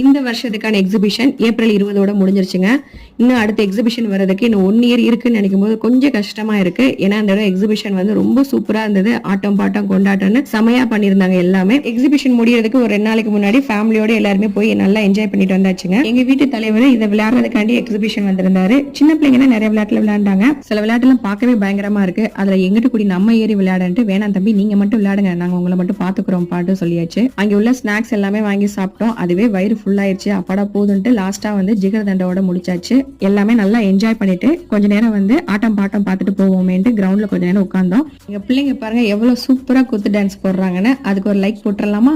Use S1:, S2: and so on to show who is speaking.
S1: இந்த வருஷத்துக்கான exhibition April 20ஓட முடிஞ்சிருச்சுங்க. இன்னும் அடுத்த எக்ஸிபிஷன் வர்றதுக்கு இன்னும் 1 இயர் இருக்குன்னு நினைக்கும் போது கொஞ்சம் கஷ்டமா இருக்கு. ஏன்னா அந்த எக்ஸிபிஷன் வந்து ரொம்ப சூப்பரா இருந்தது. ஆட்டம் பாட்டம் கொண்டாட்டம்னு செமையா பண்ணிருந்தாங்க எல்லாமே. எக்ஸிபிஷன் முடியறதுக்கு ஒரு 2 நாளைக்கு முன்னாடி ஃபேமிலியோட எல்லாருமே போய் நல்லா என்ஜாய் பண்ணிட்டு வந்தாச்சுங்க. எங்க வீட்டு தலைவர் இதை விளையாடுறதுக்காண்டி எக்ஸிபிஷன் வந்திருந்தாரு. சின்ன பிள்ளைங்கன்னா நிறைய விளையாட்டுல விளையாண்டாங்க. சில விளையாட்டுலாம் பார்க்கவே பயங்கரமா இருக்கு. அதுல எங்கிட்ட கூடி நம்ம ஏறி விளையாடன்ட்டு, வேணாம் தம்பி நீங்க மட்டும் விளையாடுங்க, நாங்க உங்களை மட்டும் பாத்துக்கிறோம் பாட்டு சொல்லியாச்சு. அங்க உள்ள ஸ்நாக்ஸ் எல்லாமே வாங்கி சாப்பிட்டோம். அதுவே வயிறு ஃபுல் ஆயிடுச்சு. அப்பாடா போதுன்ட்டு லாஸ்டா வந்து ஜிகர் தண்டோட முடிச்சாச்சு. எல்லாமே நல்லா என்ஜாய் பண்ணிட்டு கொஞ்ச நேரம் வந்து ஆட்டம் பாட்டம் பார்த்துட்டு போவோமேன்ட்டு கிரவுண்ட்ல கொஞ்ச நேரம் உட்கார்ந்தோம். எங்க பிள்ளைங்க பாருங்க எவ்வளவு சூப்பரா குத்து டான்ஸ் போடுறாங்கன்னு. அதுக்கு ஒரு லைக் போட்டுடலாமா?